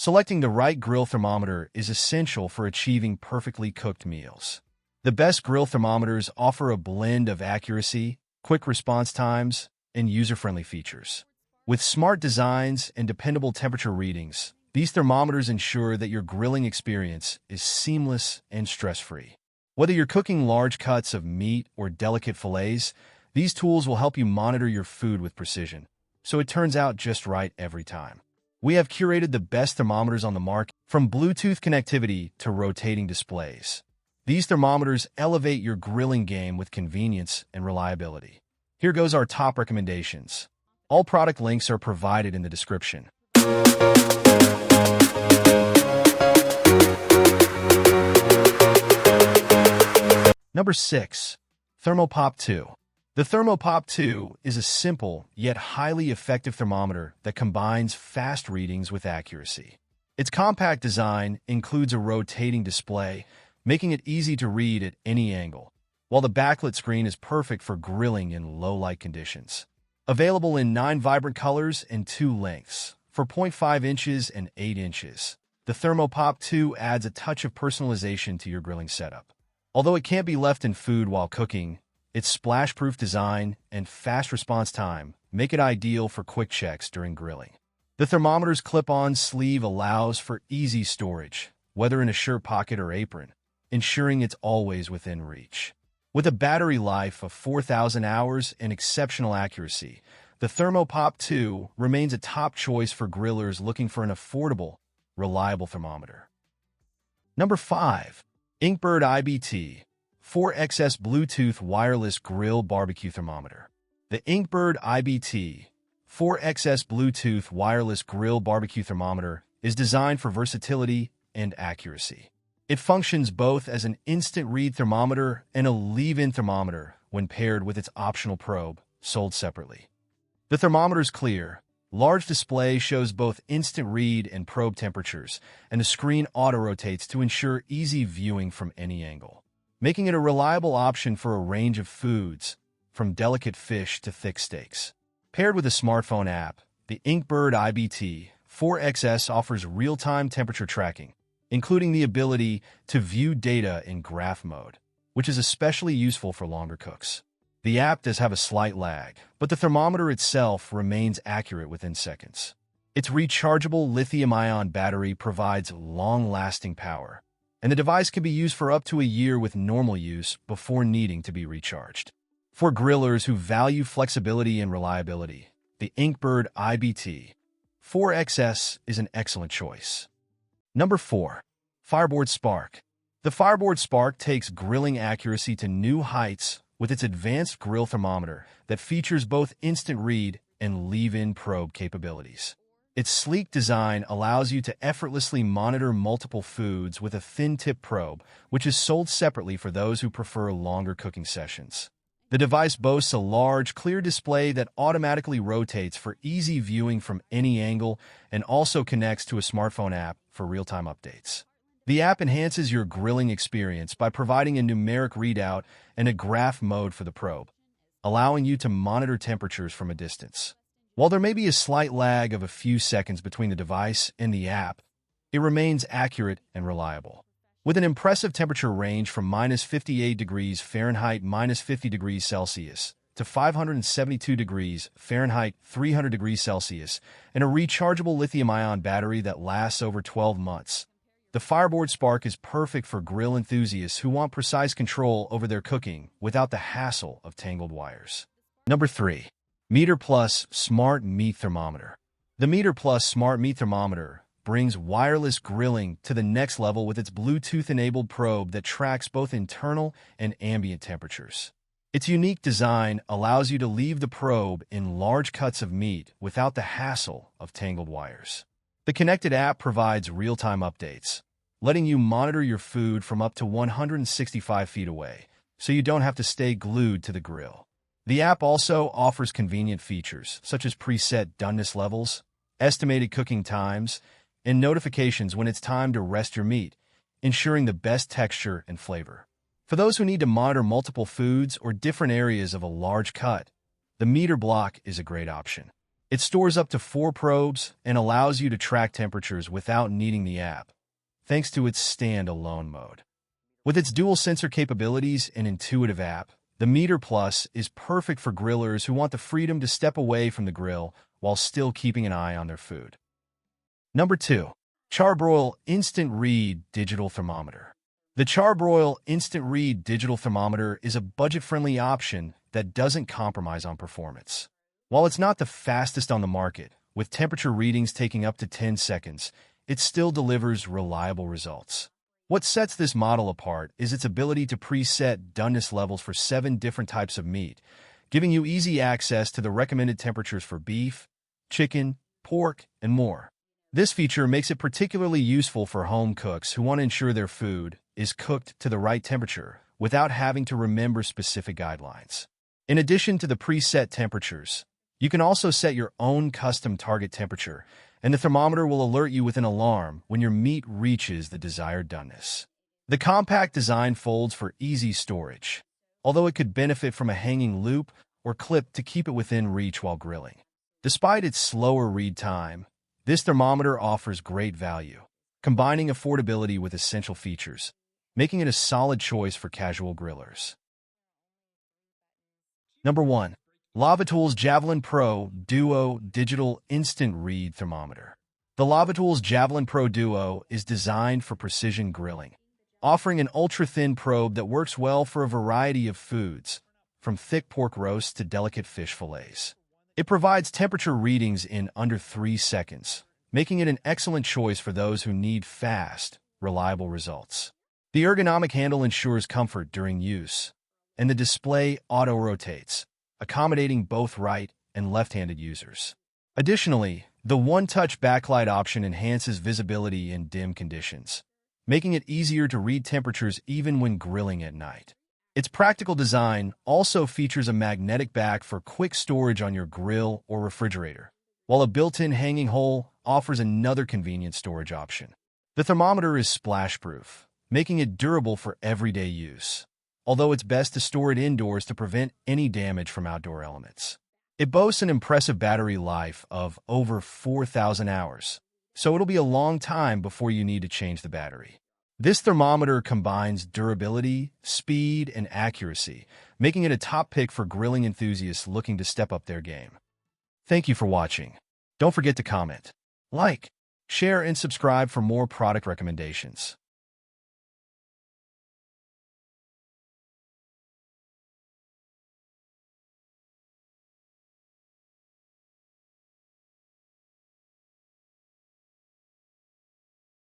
Selecting the right grill thermometer is essential for achieving perfectly cooked meals. The best grill thermometers offer a blend of accuracy, quick response times, and user-friendly features. With smart designs and dependable temperature readings, these thermometers ensure that your grilling experience is seamless and stress-free. Whether you're cooking large cuts of meat or delicate fillets, these tools will help you monitor your food with precision, so it turns out just right every time. We have curated the best thermometers on the market, from Bluetooth connectivity to rotating displays. These thermometers elevate your grilling game with convenience and reliability. Here goes our top recommendations. All product links are provided in the description. Number 6. ThermoPop 2. The ThermoPop 2 is a simple yet highly effective thermometer that combines fast readings with accuracy. Its compact design includes a rotating display, making it easy to read at any angle, while the backlit screen is perfect for grilling in low-light conditions. Available in 9 vibrant colors and 2 lengths, for 0.5 inches and 8 inches. The ThermoPop 2 adds a touch of personalization to your grilling setup. Although it can't be left in food while cooking, its splash-proof design and fast response time make it ideal for quick checks during grilling. The thermometer's clip-on sleeve allows for easy storage, whether in a shirt pocket or apron, ensuring it's always within reach. With a battery life of 4,000 hours and exceptional accuracy, the ThermoPop 2 remains a top choice for grillers looking for an affordable, reliable thermometer. Number 5. Inkbird IBT 4XS Bluetooth Wireless Grill Barbecue Thermometer. The Inkbird IBT 4XS Bluetooth Wireless Grill Barbecue Thermometer is designed for versatility and accuracy. It functions both as an instant read thermometer and a leave-in thermometer when paired with its optional probe, sold separately. The thermometer's clear, large display shows both instant read and probe temperatures, and the screen auto-rotates to ensure easy viewing from any angle, making it a reliable option for a range of foods, from delicate fish to thick steaks. Paired with a smartphone app, the Inkbird IBT 4XS offers real-time temperature tracking, including the ability to view data in graph mode, which is especially useful for longer cooks. The app does have a slight lag, but the thermometer itself remains accurate within seconds. Its rechargeable lithium-ion battery provides long-lasting power, and the device can be used for up to a year with normal use before needing to be recharged. For grillers who value flexibility and reliability, the Inkbird IBT 4XS is an excellent choice. Number 4. FireBoard Spark. The FireBoard Spark takes grilling accuracy to new heights with its advanced grill thermometer that features both instant read and leave-in probe capabilities. Its sleek design allows you to effortlessly monitor multiple foods with a thin-tip probe, which is sold separately for those who prefer longer cooking sessions. The device boasts a large, clear display that automatically rotates for easy viewing from any angle and also connects to a smartphone app for real-time updates. The app enhances your grilling experience by providing a numeric readout and a graph mode for the probe, allowing you to monitor temperatures from a distance. While there may be a slight lag of a few seconds between the device and the app, it remains accurate and reliable. With an impressive temperature range from -58 degrees Fahrenheit -50 degrees Celsius to 572 degrees Fahrenheit 300 degrees Celsius and a rechargeable lithium-ion battery that lasts over 12 months, the FireBoard Spark is perfect for grill enthusiasts who want precise control over their cooking without the hassle of tangled wires. Number 3. MEATER Plus Smart Meat Thermometer. The MEATER Plus Smart Meat Thermometer brings wireless grilling to the next level with its Bluetooth-enabled probe that tracks both internal and ambient temperatures. Its unique design allows you to leave the probe in large cuts of meat without the hassle of tangled wires. The connected app provides real-time updates, letting you monitor your food from up to 165 feet away, so you don't have to stay glued to the grill. The app also offers convenient features, such as preset doneness levels, estimated cooking times, and notifications when it's time to rest your meat, ensuring the best texture and flavor. For those who need to monitor multiple foods or different areas of a large cut, the MEATER block is a great option. It stores up to 4 probes and allows you to track temperatures without needing the app, thanks to its stand-alone mode. With its dual sensor capabilities and intuitive app, the Meter Plus is perfect for grillers who want the freedom to step away from the grill while still keeping an eye on their food. Number 2. Char-Broil Instant Read Digital Thermometer. The Char-Broil Instant Read Digital Thermometer is a budget-friendly option that doesn't compromise on performance. While it's not the fastest on the market, with temperature readings taking up to 10 seconds, it still delivers reliable results. What sets this model apart is its ability to preset doneness levels for 7 different types of meat, giving you easy access to the recommended temperatures for beef, chicken, pork, and more. This feature makes it particularly useful for home cooks who want to ensure their food is cooked to the right temperature without having to remember specific guidelines. In addition to the preset temperatures, you can also set your own custom target temperature, and the thermometer will alert you with an alarm when your meat reaches the desired doneness. The compact design folds for easy storage, although it could benefit from a hanging loop or clip to keep it within reach while grilling. Despite its slower read time, this thermometer offers great value, combining affordability with essential features, making it a solid choice for casual grillers. Number 1. Lavatools Javelin Pro Duo Digital Instant Read Thermometer. The Lavatools Javelin Pro Duo is designed for precision grilling, offering an ultra-thin probe that works well for a variety of foods, from thick pork roasts to delicate fish fillets. It provides temperature readings in under 3 seconds, making it an excellent choice for those who need fast, reliable results. The ergonomic handle ensures comfort during use, and the display auto-rotates, accommodating both right and left-handed users. Additionally, the one-touch backlight option enhances visibility in dim conditions, making it easier to read temperatures even when grilling at night. Its practical design also features a magnetic back for quick storage on your grill or refrigerator, while a built-in hanging hole offers another convenient storage option. The thermometer is splash-proof, making it durable for everyday use, although it's best to store it indoors to prevent any damage from outdoor elements. It boasts an impressive battery life of over 4,000 hours, so it'll be a long time before you need to change the battery. This thermometer combines durability, speed, and accuracy, making it a top pick for grilling enthusiasts looking to step up their game. Thank you for watching. Don't forget to comment, like, share, and subscribe for more product recommendations.